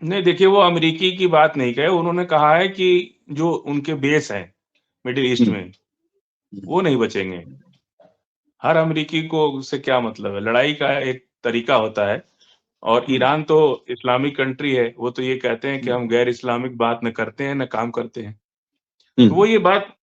नहीं देखिए, वो अमेरिकी की बात नहीं कहे, उन्होंने कहा है कि जो उनके बेस हैं मिडिल ईस्ट हुँ, में, हुँ, वो नहीं बचेंगे। हर अमेरिकी को उससे क्या मतलब है? लड़ाई का एक तरीका होता है और हुँ, ईरान तो इस्लामिक कंट्री है, वो तो ये कहते हैं कि हुँ, हम गैर इस्लामिक बात न करते हैं, न काम करते हैं। हुँ, तो वो ये बात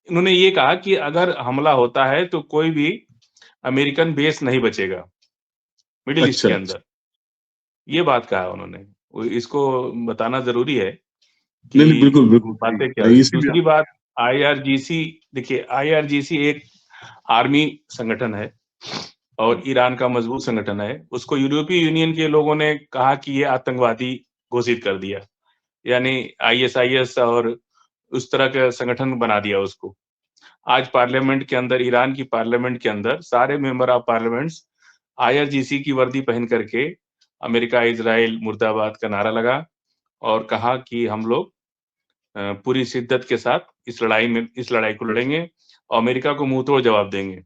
उन्होंने ये कहा कि अगर हमला होता है तो कोई भी अमेरिकन बेस नहीं बचेगा, मिडिल ईस्ट अच्छा, के अच्छा। अंदर। ये बात कहा उन्होंने। वो इसको बताना ज़रूरी है नहीं, नहीं, कि बिल्कुल, बिल्कुल बातें क्या सही हुई। इसीलिए दूसरी बात आईआरजीसी देखिए आईआरजीसी एक आर्मी संगठन है और हुँ, ईरान का मजबूत संगठन है। उसको यूरोपीय यूनियन के लोगों ने कहा कि ये आतंकवादी घोषित कर दिया। यानी आईएसआईएस और उस तरह का संगठन बना दिया उसको। आज पार्लियामेंट के अंदर ईरान की पार्लियामेंट के अंदर सारे मेंबर ऑफ पार्लियामेंट्स आईआरजीसी की वर्दी पहन करके अमेरिका इज़राइल मुर्दाबाद का नारा लगा और कहा कि हम लोग पूरी शिद्दत के साथ इस लड़ाई को लड़ेंगे और अमेरिका को मुंहतोड़ जवाब देंगे।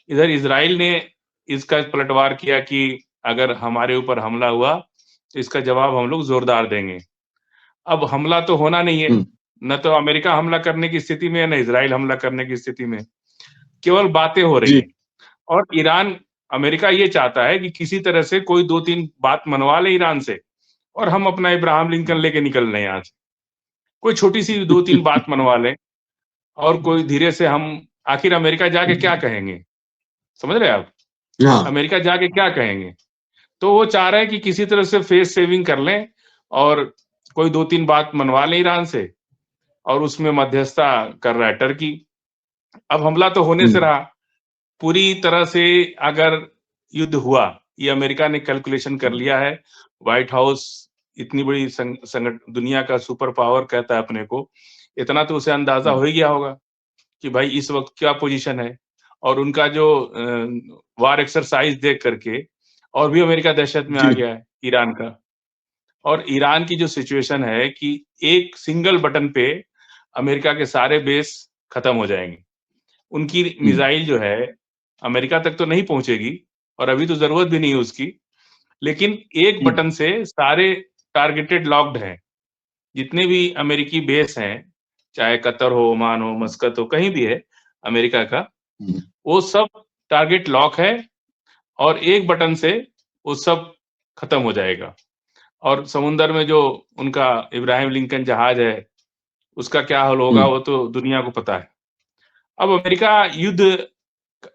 इधर इज़राइल ने इसका पलटवार किया कि अगर हमारे ऊपर हमला हुआ, तो इसका जवाब हम लोग ज़ोरदार देंगे। अब हमला तो होना नहीं है, हुँ, न तो अमेरिका हमला करने की स्थिति में है, न इज़राइल हमला करने की स्थिति में। केवल बातें हो रही जी, हैं और ईरान अमेरिका ये चाहता है कि किसी तरह से कोई 2-3 बात मनवा ले ईरान से और हम अपना इब्राहिम लिंकन लेके निकल लें यहाँ से। कोई छोटी-सी 2-3 बात मनवा लें और कोई धीरे से हम आखिर अमेरिका जाके क्या कहेंगे? समझ रहे हैं आप? हाँ, अमेरिका जाके क्या कहेंगे? तो वो चाह रहे हैं कि किसी तरह से फेस सेविंग कर लें और कोई 2-3 बात मनवा लें ईरान से और उसमें मध्यस्थता कर रहा है टर्की। अब हमला तो होने हुँ, से रहा, पूरी तरह से अगर युद्ध हुआ, ये अमेरिका ने कैलकुलेशन कर हुँ, लिया है। व्हाइट हाउस इतनी बड़ी दुनिया का सुपर पावर कहता है अपने को, इतना तो उसे अंदाज़ा हुँ, हो ही गया होगा कि भाई इस वक़्त क्या पोज़ीशन है और उनका जो वार एक्सरसाइज़ देख करके और भी अमेरिका दहशत में आ जी, गया है, ईरान का। और ईरान की जो सिचुएशन है कि एक सिंगल बटन पे अमेरिका के सारे बेस खत्म हो जाएँगे। उनकी हुँ, मिसाइल जो है, अमेरिका तक तो नहीं पहुँचेगी और अभी तो ज़रूरत भी नहीं है उसकी, लेकिन एक हुँ, बटन से सारे टारगेटेड लॉक्ड हैं। जितने भी अमेरिकी बेस हैं, चाहे कतर हो, ओमान हो, मस्कत हो, कहीं भी है अमेरिका का, हुँ, वो सब टारगेट लॉक है और एक बटन से वो सब खत्म हो जाएगा। और समुद्र में जो उनका इब्राहिम लिंकन जहाज है, उसका क्या हाल हुँ, होगा वो तो दुनिया को पता है। अब अमेरिका युद्ध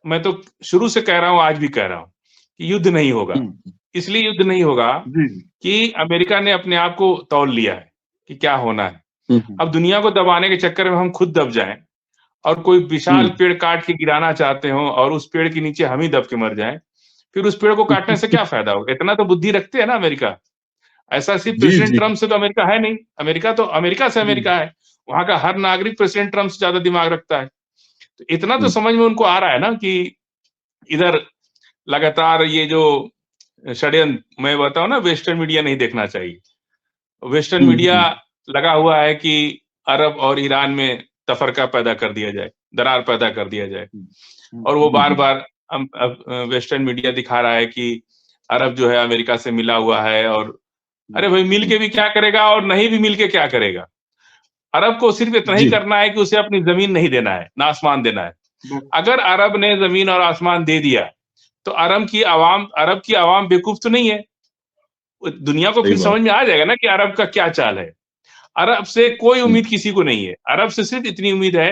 मैं तो शुरू से कह रहा हूँ, आज भी कह रहा हूँ, कि युद्ध नहीं होगा। हुँ, इसलिए युद्ध नहीं होगा जी, जी, कि अमेरिका ने अपने आप को तौल लिया है, कि क्या होना है। हुँ, हुँ, अब दुनिया को दबाने के चक्कर में हम खुद दब जाएँ और कोई विशाल हुँ, पेड़ काट के गिराना चाहते हों और उस पेड़ के नीचे हम ही दब के मर जाएँ, फिर उस पेड़ को काटने से क्या फ़ायदा होगा? इतना तो बुद्धि रखते हैं ना अमेरिका। ऐसा सिर्फ़ जी, प्रेसिडेंट जी, ट्रम्प से तो अमेरिका है नहीं, अमेरिका तो अमेरिका से हुँ, अमेरिका है। वहाँ का हर नागरिक प्रेसिडेंट ट्रम्प से ज़्यादा दिमाग रखता है। तो इतना तो हुँ, समझ में उनको आ रहा है ना कि इधर लगातार ये जो षड्यंत्र मैं बताऊँ ना वेस्टर्न मीडिया नहीं देखना चाहिए। वेस्टर्न हुँ, मीडिया हुँ, लगा हुआ है कि अरब और ईरान में तफ़रक़ा पैदा कर दिया जाए, दरार पैदा कर दिया जाए हुँ, हुँ, और वो जी, जी, बार-बार वेस्टर्न मीडिया दिखा रहा है कि अरब जो है अमेरिका से मिला हुआ है और हुँ, अरे भाई मिल हुँ, के भी क्या करेगा और नहीं भी मिल के क्या करेगा? अरब को सिर्फ़ इतना ही जी, करना है कि उसे अपनी ज़मीन नहीं देना है, ना आसमान देना है। बस अगर अरब ने ज़मीन और आसमान दे दिया, तो अरब की अवाम बेवकूफ़ तो नहीं है। दुनिया को सही फिर बात। समझ में आ जाएगा ना कि अरब का क्या चाल है। अरब से कोई हुँ, उम्मीद किसी को नहीं है। अरब से सिर्फ़ इतनी उम्मीद है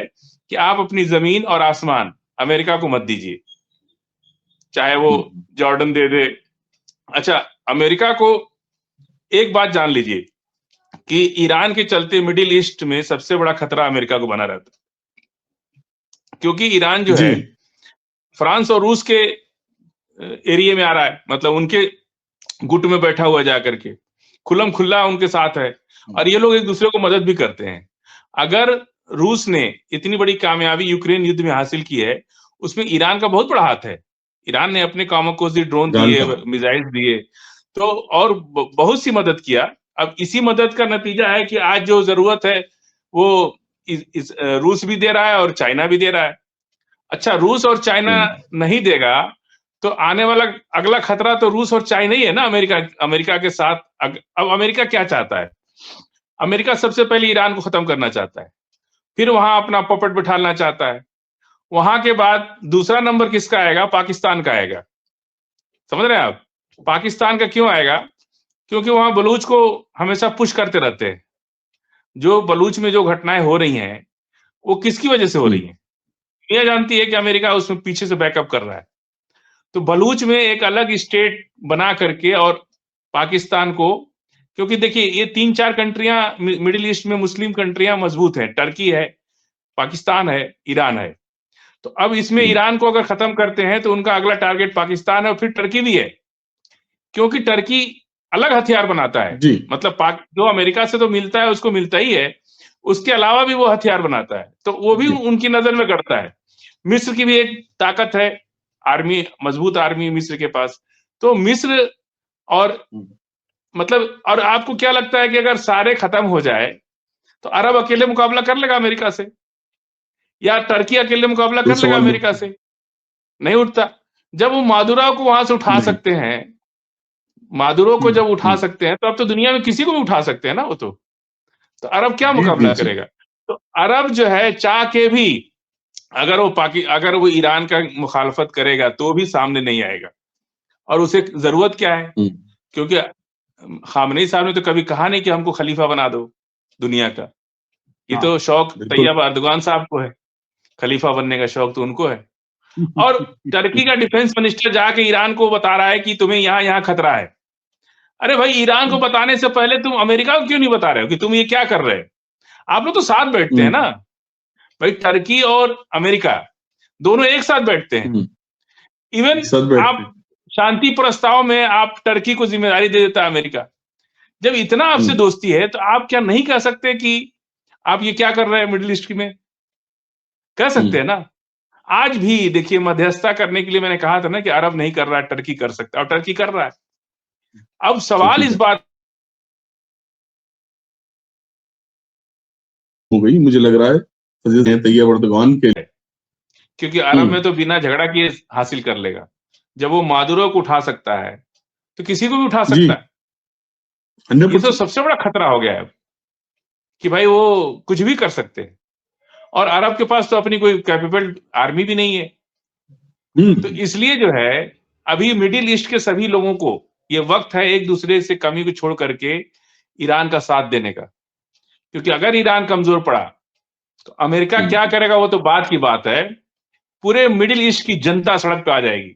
कि आप अपनी ज़मीन और आसमान अमेरिका को मत दीजिए। चाहे वो हुँ, जॉर्डन दे दे। अच्छा, अमेरिका को एक बात जान लीजिए कि ईरान के चलते मिडल ईस्ट में सबसे बड़ा खतरा अमेरिका को बना रहता है। क्योंकि ईरान जो जी, है, फ्रांस और रूस के एरिये में आ रहा है। मतलब उनके गुट में बैठा हुआ है जाकर के। खुल्लम-खुल्ला उनके साथ है हुँ, और ये लोग एक-दूसरे को मदद भी करते हैं। अगर रूस ने इतनी बड़ी कामयाबी यूक्रेन युद्ध में हासिल की है, उसमें ईरान का बहुत बड़ा हाथ है। ईरान ने अपने कामाकोज़ी ड्रोन ईरान दिए, का मिसाइल्स दिए, तो और बहुत सी मदद किया। अब इसी मदद का नतीजा है कि आज जो ज़रूरत है, वो रूस भी दे रहा है और चाइना भी दे रहा है। अच्छा रूस और चाइना हुँ, नहीं देगा, तो आने वाला अगला खतरा तो रूस और चाइना ही है ना, अमेरिका के साथ। अब अमेरिका क्या चाहता है? अमेरिका सबसे पहले ईरान को खत्म करना चाहता है, फिर वहां अपना पपेट बिठाना चाहता है। वहां के बाद दूसरा नंबर किसका आएगा? पाकिस्तान का आएगा। समझ रहे हैं आप? पाकिस्तान का क्यों आएगा? क्योंकि वहां बलूच को हमेशा पुश करते रहते हैं। जो बलूच में जो घटनाएं हो रही हैं, वो किसकी वजह से हो रही हैं? दुनिया जानती है कि अमेरिका उसमें पीछे से बैकअप कर रहा है। तो बलूच में एक अलग स्टेट बना करके और पाकिस्तान को, क्योंकि देखिए ये 3-4 कंट्रियां मिडिल ईस्ट में मुस्लिम कंट्रियां मजबूत हैं, टर्की है, पाकिस्तान है, ईरान है। तो अब इसमें ईरान को अगर खत्म करते हैं तो उनका अगला टारगेट पाकिस्तान है और फिर टर्की भी है, क्योंकि टर्की अलग हथियार बनाता है। मतलब जो अमेरिका से तो मिलता है उसको मिलता ही है, उसके अलावा भी वो हथियार बनाता है, तो वो भी उनकी नजर में करता है। मिस्र की भी एक ताकत है, आर्मी, मजबूत आर्मी मिस्र के पास। तो मिस्र और मतलब, और आपको क्या लगता है कि अगर सारे खत्म हो जाए तो अरब अकेले मुकाबला कर लेगा अमेरिका से, या टर्की अकेले मुकाबला कर लेगा अमेरिका से? नहीं उठता। जब वो मादुरा को वहां से उठा सकते हैं, मादुरो को जब उठा सकते हैं, तो अब तो दुनिया में किसी को भी उठा सकते हैं ना वो तो अरब क्या मुकाबला करेगा? तो अरब जो है चाह के भी, अगर वो ईरान का मुखालफत करेगा तो भी सामने नहीं आएगा। और उसे जरूरत क्या है? क्योंकि खामनेई साहब ने तो कभी कहा नहीं कि हमको खलीफा बना दो दुनिया का। ये तो शौक तैयब अर्दोगान साहब को है, खलीफा बनने का शौक तो उनको है। और टर्की का डिफेंस मिनिस्टर जाके ईरान को बता रहा है कि तुम्हें यहाँ खतरा है। अरे भाई, ईरान को बताने से पहले तुम अमेरिका को क्यों नहीं बता रहे हो कि तुम ये क्या कर रहे हो? आप लोग तो साथ बैठते हैं ना भाई, टर्की और अमेरिका दोनों एक साथ बैठते हैं। इवन आप शांति प्रस्ताव में आप टर्की को जिम्मेदारी दे देता है अमेरिका। जब इतना आपसे दोस्ती है तो आप क्या नहीं कह सकते कि आप ये क्या कर रहे हैं मिडिल ईस्ट में? कह सकते हैं ना। आज भी देखिए, मध्यस्थता करने के लिए मैंने कहा था ना कि अरब नहीं कर रहा है, टर्की कर सकता है, और टर्की कर रहा है। अब सवाल इस बात हो गई, मुझे लग रहा है तैयब अर्दोगान के, क्योंकि अरब में तो बिना झगड़ा किए हासिल कर लेगा। जब वो मादुरो को उठा सकता है तो किसी को भी उठा सकता है। ये तो सबसे बड़ा खतरा हो गया है कि भाई वो कुछ भी कर सकते हैं, और अरब के पास तो अपनी कोई कैपेबल आर्मी भी नहीं है। तो इसलिए जो है, अभी मिडिल ईस्ट के सभी लोगों को ये वक्त है एक दूसरे से कमी को छोड़ करके ईरान का साथ देने का। क्योंकि अगर ईरान कमजोर पड़ा तो अमेरिका क्या करेगा वो तो बात की बात है। पूरे मिडिल ईस्ट की जनता सड़क पे आ जाएगी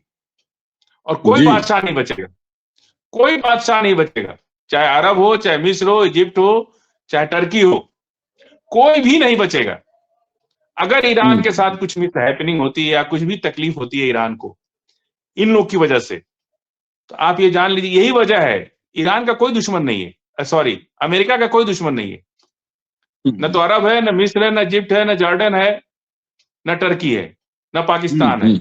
और कोई बादशाह नहीं बचेगा, कोई बादशाह नहीं बचेगा। चाहे अरब हो, चाहे मिस्र हो, इजिप्ट हो, चाहे टर्की हो, कोई भी नहीं बचेगा। अगर ईरान के साथ कुछ मिस हैपनिंग होती है या कुछ भी तकलीफ होती है ईरान को इन लोग की वजह से, तो आप ये जान लीजिए यही वजह है। ईरान का कोई दुश्मन नहीं है, सॉरी, अमेरिका का कोई दुश्मन नहीं है। न तो अरब है, न मिस्र है, न इजिप्ट है, न जॉर्डन है, न टर्की है, न पाकिस्तान है।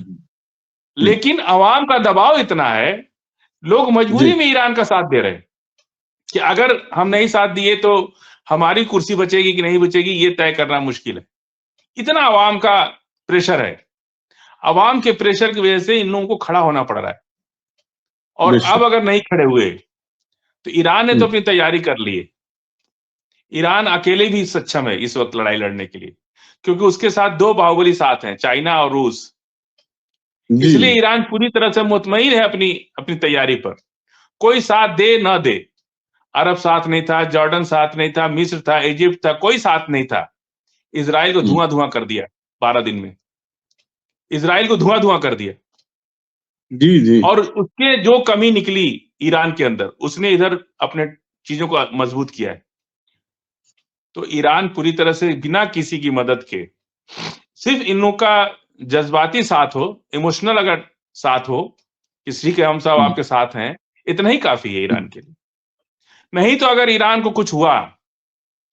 लेकिन अवाम का दबाव इतना है, लोग मजबूरी में ईरान का साथ दे रहे हैं कि अगर हम नहीं साथ दिए तो हमारी कुर्सी बचेगी कि नहीं बचेगी ये तय करना मुश्किल है। इतना अवाम का प्रेशर है। अवाम के प्रेशर की वजह से इन लोगों को खड़ा होना पड़ रहा है। और अब अगर नहीं खड़े हुए तो ईरान ने तो अपनी तैयारी कर ली है। ईरान अकेले भी सक्षम है इस वक्त लड़ाई लड़ने के लिए, क्योंकि उसके साथ दो बाहुबली साथ हैं, चाइना और रूस। इसलिए ईरान पूरी तरह से मुतमईन है अपनी तैयारी पर। कोई साथ दे ना दे, अरब साथ नहीं था, जॉर्डन साथ नहीं था, मिस्र था, इजिप्ट था, कोई साथ नहीं था। इजराइल को धुआं धुआं कर दिया 12 दिन में, इजराइल को धुआं धुआं कर दिया। जी। और उसके जो कमी निकली ईरान के अंदर, उसने इधर अपने चीजों को मजबूत किया है। तो ईरान पूरी तरह से बिना किसी की मदद के, सिर्फ इन लोगों का जज्बाती साथ हो, इमोशनल अगर साथ हो, किसी के हम सब आपके साथ हैं, इतना ही काफी है ईरान के लिए। नहीं तो अगर ईरान को कुछ हुआ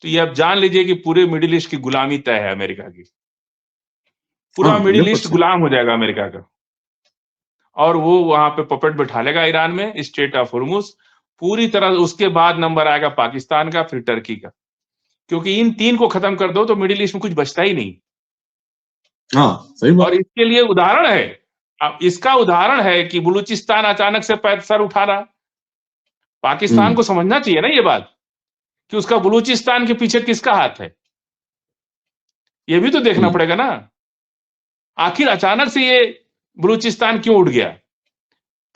तो ये अब जान लीजिए कि पूरे मिडिल ईस्ट की गुलामी तय है अमेरिका की। पूरा मिडिल ईस्ट गुलाम हो जाएगा अमेरिका का, और वो वहां पे पपेट बैठा लेगा ईरान में, स्ट्रेट ऑफ होर्मुज पूरी तरह। उसके बाद नंबर आएगा पाकिस्तान का, फिर टर्की का। क्योंकि इन तीन को खत्म कर दो तो मिडिल ईस्ट में कुछ बचता ही नहीं। सही बात। और इसके लिए उदाहरण है, अब इसका उदाहरण है कि बलूचिस्तान अचानक से सर उठा रहा। पाकिस्तान को समझना चाहिए ना ये बात कि उसका बलूचिस्तान के पीछे किसका हाथ है, ये भी तो देखना पड़ेगा ना। आखिर अचानक से ये बलूचिस्तान क्यों उठ गया,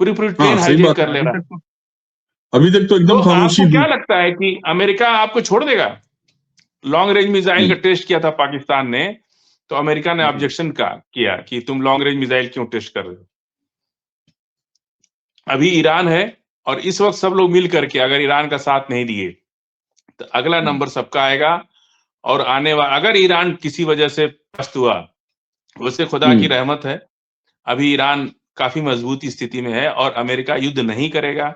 पूरी पूरी हाँ, ट्रेन सही हाईजेक बात है। कर ले रहा। अभी तक तो तो एकदम खामोशी आपको क्या थी। लगता है कि अमेरिका आपको छोड़ देगा? लॉन्ग रेंज मिसाइल का जी, टेस्ट किया था पाकिस्तान ने, तो अमेरिका ने जी, ऑब्जेक्शन किया कि तुम लॉन्ग रेंज मिसाइल क्यों टेस्ट कर रहे हो। अभी ईरान है, और इस वक्त सब लोग मिल करके अगर ईरान का साथ नहीं दिए तो अगला नंबर सबका आएगा। और आने वाला, अगर ईरान किसी वजह से पस्त हुआ, वैसे खुदा की रहमत है, अभी ईरान काफी मजबूत स्थिति में है और अमेरिका युद्ध नहीं करेगा।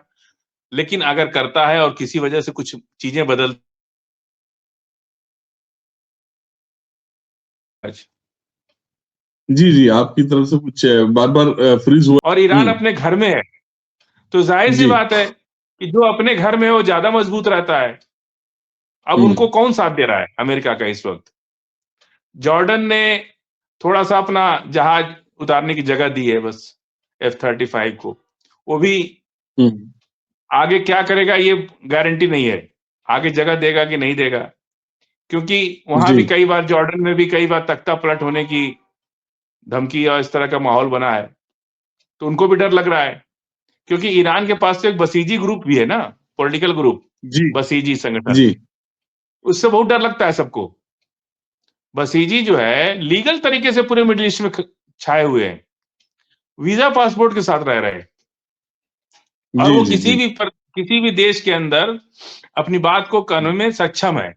लेकिन अगर करता है और किसी वजह से कुछ चीजें बदल, जी, जी, आपकी तरफ से कुछ बार-बार फ्रीज़ हुआ। और ईरान अपने घर में है, तो जाहिर सी जी, बात है कि जो अपने घर में है वो ज्यादा मजबूत रहता है। अब हुँ, उनको कौन साथ दे रहा है अमेरिका का इस वक्त? जॉर्डन ने थोड़ा सा अपना जहाज उतारने की जगह दी है बस, F-35 को। वो भी हुँ, आगे क्या करेगा ये गारंटी नहीं है, आगे जगह देगा कि नहीं देगा, क्योंकि वहां जी, भी कई बार, जॉर्डन में भी कई बार तख्ता पलट होने की धमकी और इस तरह का माहौल बना है, तो उनको भी डर लग रहा है। क्योंकि ईरान के पास तो एक बसीजी ग्रुप भी है ना, पॉलिटिकल ग्रुप, जी, बसीजी संगठन, जी, उससे बहुत डर लगता है सबको। बसीजी जो है लीगल तरीके से पूरे मिडिल ईस्ट में छाए हुए हैं, वीजा पासपोर्ट के साथ रह रहे हैं, और जी, वो जी, जी, किसी भी देश के अंदर अपनी बात को कहने में सक्षम है।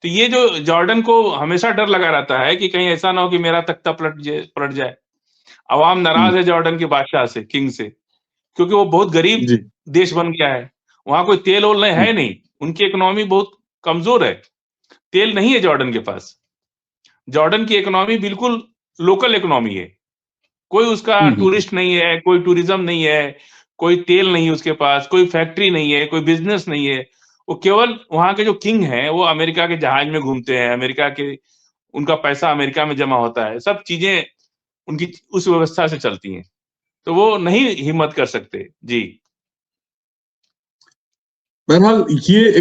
तो ये जो जॉर्डन को हमेशा डर लगा रहता है कि कहीं ऐसा ना हो कि मेरा तख्ता पलट जाए। अवाम हुँ, नाराज है जॉर्डन के बादशाह से, किंग से, क्योंकि वो बहुत गरीब जी, देश बन गया है। वहां कोई तेल ओल नहीं हुँ, है, नहीं, उनकी इकोनॉमी बहुत कमजोर है, तेल नहीं है जॉर्डन के पास। जॉर्डन की इकोनॉमी बिल्कुल लोकल इकोनॉमी है, कोई उसका हुँ, हुँ, टूरिस्ट नहीं है, कोई टूरिज्म नहीं है, कोई तेल नहीं है उसके पास, कोई फैक्ट्री नहीं है, कोई बिजनेस नहीं है। वो केवल वहां के जो किंग हैं वो अमेरिका के जहाज में घूमते हैं, अमेरिका के, उनका पैसा अमेरिका में जमा होता है, सब चीजें उनकी उस व्यवस्था से चलती हैं, तो वो नहीं हिम्मत कर सकते। जी। बहरहाल ये